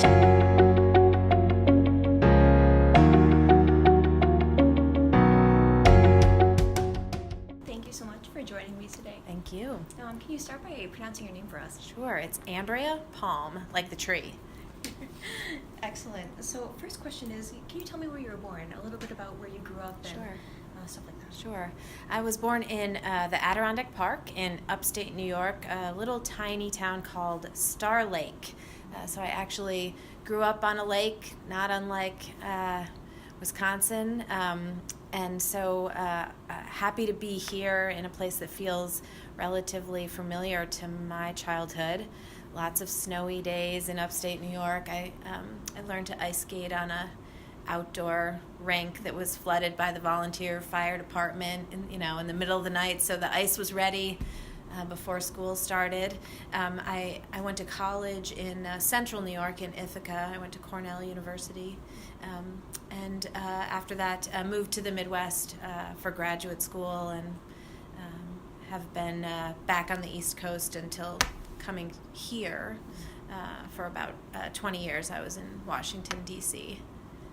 Thank you so much for joining me today. Thank you. Can you start by pronouncing your name for us? Sure, it's Andrea Palm, like the tree. Excellent. So first question is, can you tell me where you were born? A little bit about where you grew up and Sure. Stuff like that. Sure. I was born in the Adirondack Park in upstate New York, a little tiny town called Star Lake. So I actually grew up on a lake, not unlike Wisconsin. And so happy to be here in a place that feels relatively familiar to my childhood. Lots of snowy days in upstate New York. I learned to ice skate on a outdoor rink that was flooded by the volunteer fire department in the middle of the night, so the ice was ready before school started. I went to college in central New York in Ithaca. I went to Cornell University, and after that moved to the Midwest for graduate school, and have been back on the East Coast until coming here for about 20 years. I was in Washington, D.C.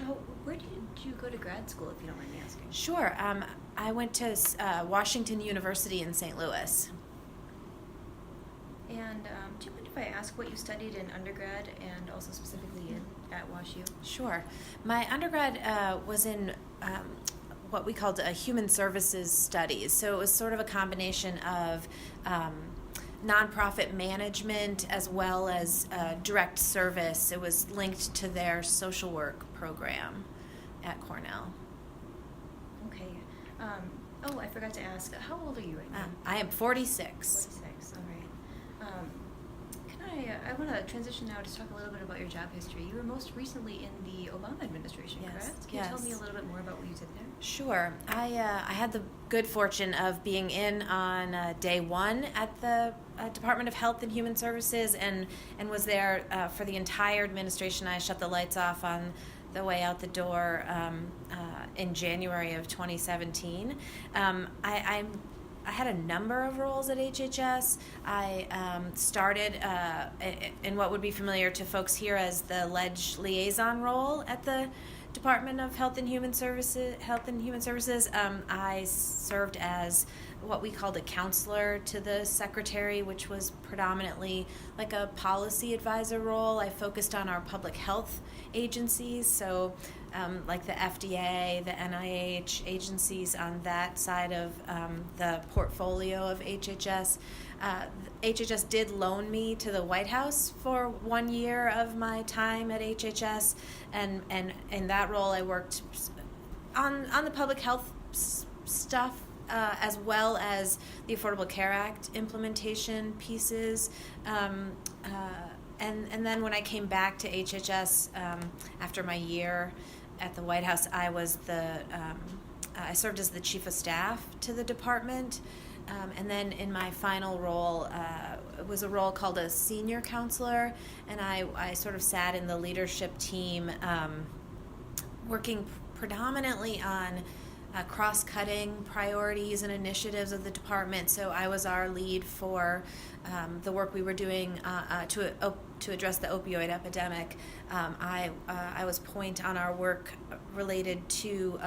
Oh, where did you go to grad school, if you don't mind me asking? Sure. I went to Washington University in St. Louis. And do you mind if I ask what you studied in undergrad and also specifically at WashU? Sure. My undergrad was in what we called human services studies. So it was sort of a combination of nonprofit management as well as direct service. It was linked to their social work program at Cornell. Okay. I forgot to ask, how old are you right now? I am 46. 46, all right. I want to transition now to talk a little bit about your job history. You were most recently in the Obama administration, correct? Can you tell me a little bit more about what you did there? Sure. I had the good fortune of being in on day one at the Department of Health and Human Services, and was there for the entire administration. I shut the lights off on the way out the door in January of 2017. I had a number of roles at HHS. I started in what would be familiar to folks here as the Ledge Liaison role at the Department of Health and Human Services. I served as what we called a counselor to the secretary, which was predominantly like a policy advisor role. I focused on our public health agencies, so like the FDA, the NIH agencies on that side of the portfolio of HHS. HHS did loan me to the White House for 1 year of my time at HHS, and in that role I worked on the public health stuff as well as the Affordable Care Act implementation pieces. And then when I came back to HHS after my year at the White House, I was I served as the chief of staff to the department, and then in my final role it was a role called a senior counselor, and I sort of sat in the leadership team, working predominantly on cross-cutting priorities and initiatives of the department. So I was our lead for the work we were doing to address the opioid epidemic. I was point on our work related to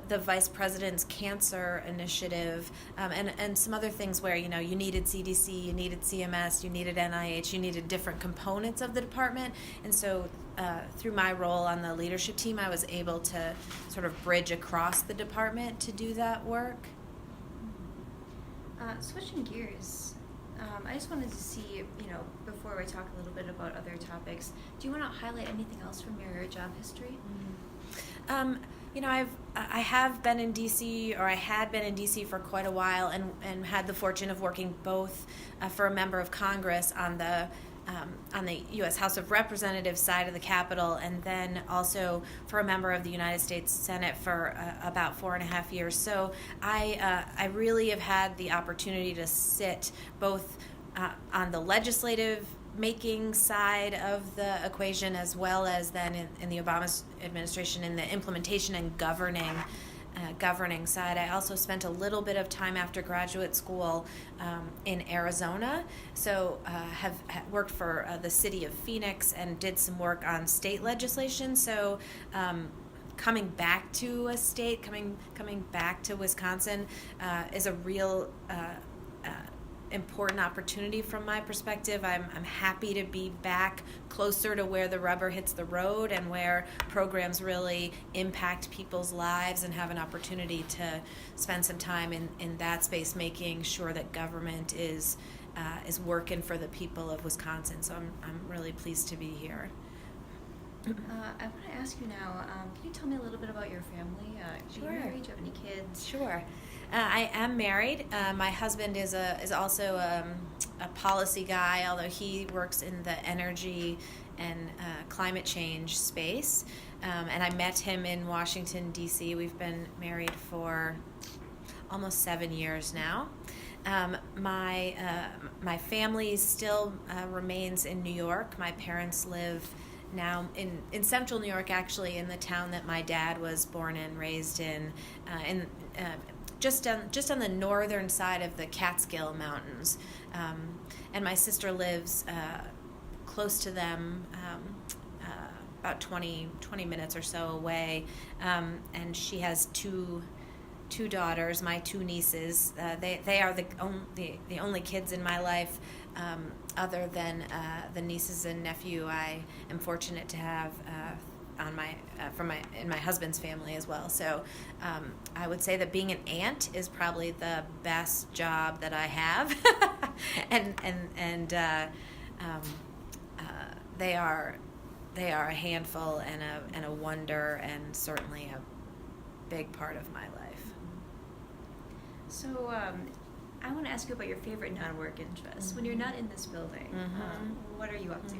the vice president's cancer initiative, and some other things where you needed CDC, you needed CMS, you needed NIH, you needed different components of the department. And so through my role on the leadership team, I was able to sort of bridge across the department to do that work. Switching gears, I just wanted to see, before we talk a little bit about other topics, do you want to highlight anything else from your job history? I have been in DC, or I had been in DC for quite a while, and had the fortune of working both for a member of Congress on the U.S. House of Representatives side of the Capitol, and then also for a member of the United States Senate for about 4.5 years. So I really have had the opportunity to sit both on the legislative making side of the equation, as well as then in the Obama administration in the implementation and governing governing side. I also spent a little bit of time after graduate school in Arizona, so have worked for the city of Phoenix and did some work on state legislation. So coming back to a state, coming back to Wisconsin is a real important opportunity from my perspective. I'm happy to be back closer to where the rubber hits the road and where programs really impact people's lives, and have an opportunity to spend some time in that space, making sure that government is working for the people of Wisconsin. So I'm really pleased to be here. I want to ask you now, can you tell me a little bit about your family? Sure. Are you married? Do you have any kids? Sure. I am married. My husband is also a policy guy, although he works in the energy and climate change space. And I met him in Washington, D.C. We've been married for almost 7 years now. My family still remains in New York. My parents live now in central New York, actually, in the town that my dad was born and raised in just on the northern side of the Catskill Mountains. And my sister lives close to them, about 20 minutes or so away, and she has two daughters, my two nieces. They are the only kids in my life, other than the nieces and nephew I am fortunate to have in my husband's family as well. So I would say that being an aunt is probably the best job that I have, and they are a handful and a wonder, and certainly a big part of my life. So I want to ask you about your favorite non-work interests. When you're not in this building, what are you up to?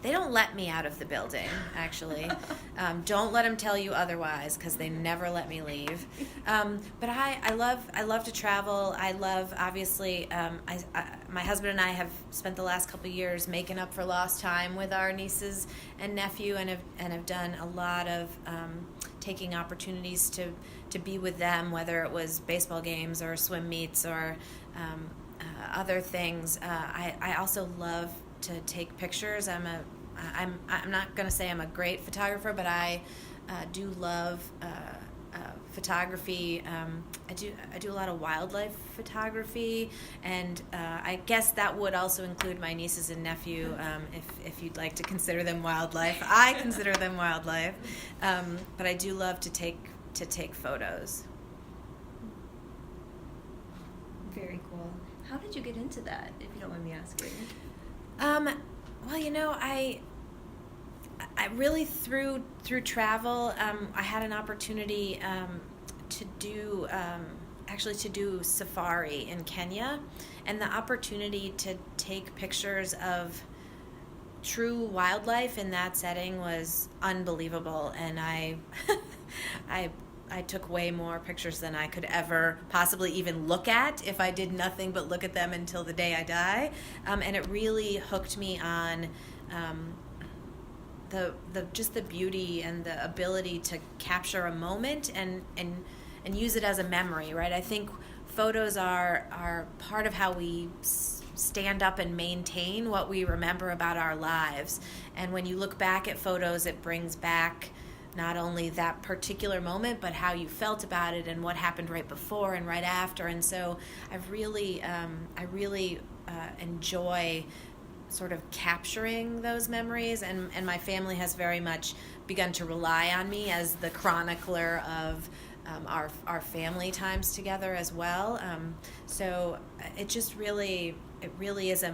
They don't let me out of the building, actually. Don't let them tell you otherwise, because they never let me leave. But I love to travel. I love, obviously, my husband and I have spent the last couple of years making up for lost time with our nieces and nephew, and have done a lot of taking opportunities to be with them, whether it was baseball games or swim meets or other things. I also love to take pictures. I'm not going to say I'm a great photographer, but I do love photography. I do a lot of wildlife photography, and I guess that would also include my nieces and nephew, if you'd like to consider them wildlife. I consider them wildlife, but I do love to take photos. Very cool. How did you get into that, if you don't mind me asking? Well, I really through travel, I had an opportunity to do safari in Kenya, and the opportunity to take pictures of true wildlife in that setting was unbelievable, and I took way more pictures than I could ever possibly even look at if I did nothing but look at them until the day I die. And it really hooked me on the beauty and the ability to capture a moment and use it as a memory, right? I think photos are part of how we stand up and maintain what we remember about our lives. And when you look back at photos, it brings back not only that particular moment, but how you felt about it and what happened right before and right after. And so I really enjoy sort of capturing those memories, and my family has very much begun to rely on me as the chronicler of our family times together as well. So it really is a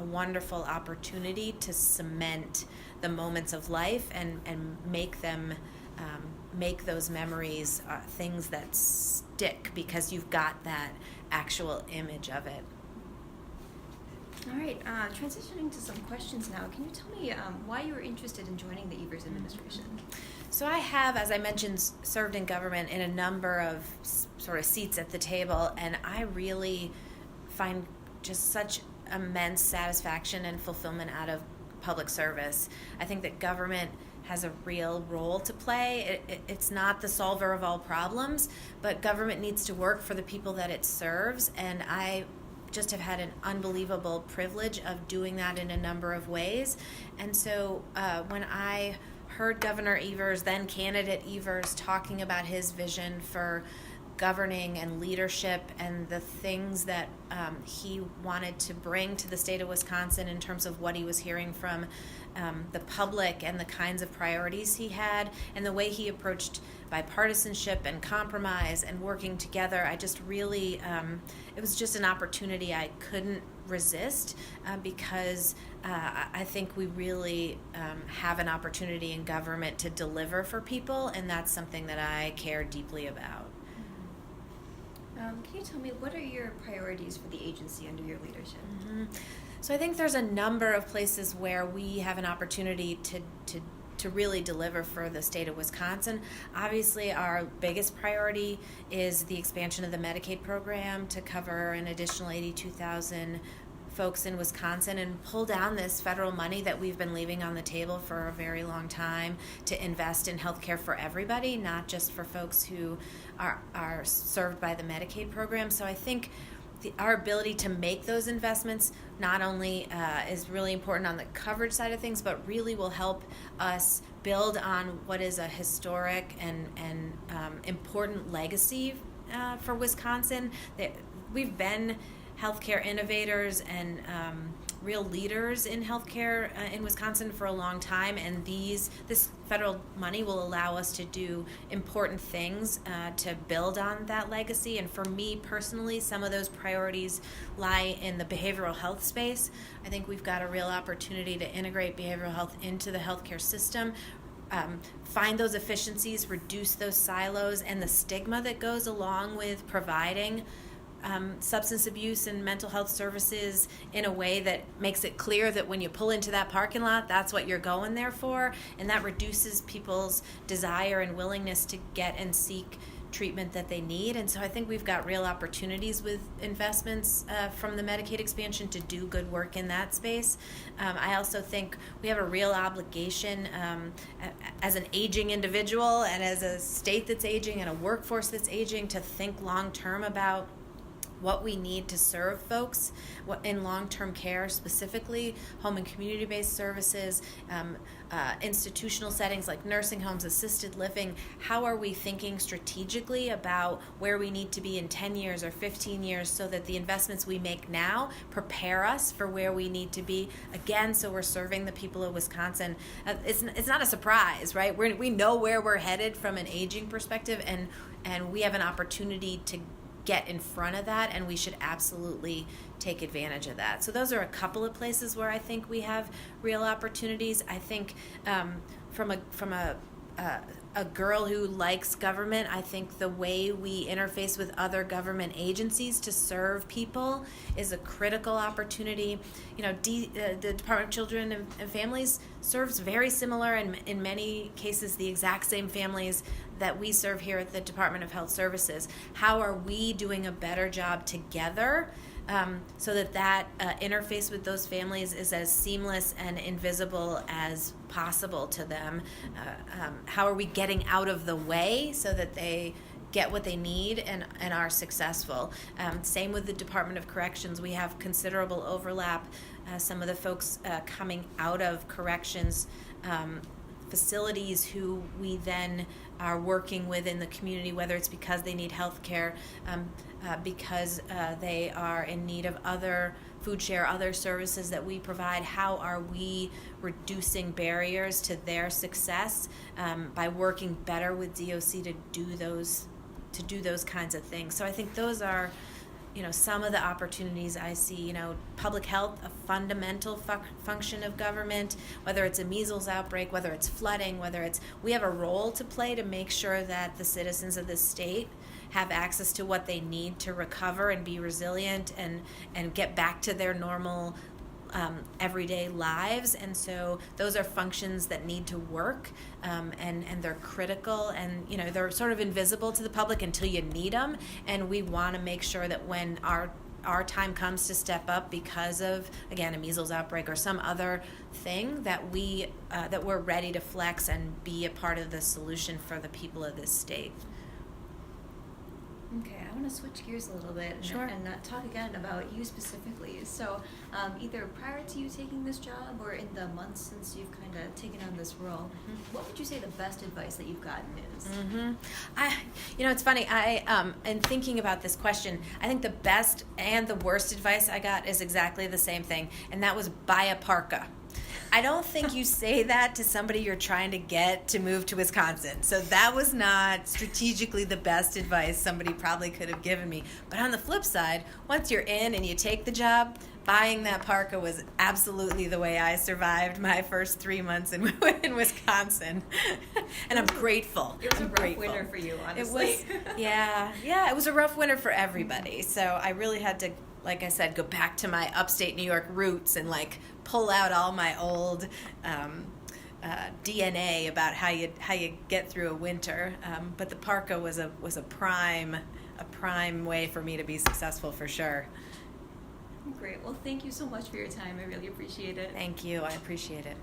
wonderful opportunity to cement the moments of life and make them make those memories things that stick, because you've got that actual image of it. All right, transitioning to some questions now. Can you tell me why you were interested in joining the Ebers administration? So I have, as I mentioned, served in government in a number of sort of seats at the table, and I really find just such immense satisfaction and fulfillment out of public service. I think that government has a real role to play. It's not the solver of all problems, but government needs to work for the people that it serves, and I just have had an unbelievable privilege of doing that in a number of ways. And so when I heard Governor Evers, then candidate Evers, talking about his vision for governing and leadership and the things that he wanted to bring to the state of Wisconsin in terms of what he was hearing from the public and the kinds of priorities he had and the way he approached bipartisanship and compromise and working together, I just really, it was just an opportunity I couldn't resist because I think we really have an opportunity in government to deliver for people, and that's something that I care deeply about. Can you tell me, what are your priorities for the agency under your leadership? Mm-hmm. So I think there's a number of places where we have an opportunity to really deliver for the state of Wisconsin. Obviously, our biggest priority is the expansion of the Medicaid program to cover an additional 82,000 folks in Wisconsin and pull down this federal money that we've been leaving on the table for a very long time to invest in healthcare for everybody, not just for folks who are served by the Medicaid program. So I think our ability to make those investments not only is really important on the coverage side of things, but really will help us build on what is a historic and important legacy for Wisconsin. We've been healthcare innovators and real leaders in healthcare in Wisconsin for a long time, and this federal money will allow us to do important things to build on that legacy. And for me personally, some of those priorities lie in the behavioral health space. I think we've got a real opportunity to integrate behavioral health into the healthcare system, find those efficiencies, reduce those silos and the stigma that goes along with providing substance abuse and mental health services in a way that makes it clear that when you pull into that parking lot, that's what you're going there for, and that reduces people's desire and willingness to get and seek treatment that they need. And so I think we've got real opportunities with investments from the Medicaid expansion to do good work in that space. I also think we have a real obligation as an aging individual and as a state that's aging and a workforce that's aging to think long term about what we need to serve folks in long-term care, specifically home and community-based services, institutional settings like nursing homes, assisted living. How are we thinking strategically about where we need to be in 10 years or 15 years so that the investments we make now prepare us for where we need to be, again, so we're serving the people of Wisconsin. It's not a surprise, right? We know where we're headed from an aging perspective, and we have an opportunity to get in front of that, and we should absolutely take advantage of that. So those are a couple of places where I think we have real opportunities. I think from a girl who likes government, I think the way we interface with other government agencies to serve people is a critical opportunity. You know, the Department of Children and Families serves very similar and in many cases the exact same families that we serve here at the Department of Health Services. How are we doing a better job together so that interface with those families is as seamless and invisible as possible to them? How are we getting out of the way so that they get what they need and are successful? Same with the Department of Corrections. We have considerable overlap. Some of the folks coming out of corrections facilities who we then are working with in the community, whether it's because they need health care, because they are in need of other food share, other services that we provide. How are we reducing barriers to their success by working better with DOC to do those kinds of things? So I think those are, some of the opportunities I see. Public health, a fundamental function of government, whether it's a measles outbreak, whether it's flooding, we have a role to play to make sure that the citizens of this state have access to what they need to recover and be resilient and get back to their normal everyday lives. And so those are functions that need to work, and they're critical, and they're sort of invisible to the public until you need them. And we want to make sure that when our our time comes to step up because of, again, a measles outbreak or some other thing, that we're ready to flex and be a part of the solution for the people of this state. Okay, I want to switch gears a little bit and talk again about you specifically. So, either prior to you taking this job or in the months since you've kind of taken on this role, what would you say the best advice that you've gotten is? It's funny. In thinking about this question, I think the best and the worst advice I got is exactly the same thing, and that was buy a parka. I don't think you say that to somebody you're trying to get to move to Wisconsin. So that was not strategically the best advice somebody probably could have given me. But on the flip side, once you're in and you take the job, buying that parka was absolutely the way I survived my first 3 months in Wisconsin. And I'm grateful. It was a rough winter for you, honestly. It was, it was a rough winter for everybody. So I really had to, like I said, go back to my upstate New York roots and pull out all my old DNA about how you get through a winter. But the parka was a prime way for me to be successful for sure. Great. Well, thank you so much for your time. I really appreciate it. Thank you. I appreciate it.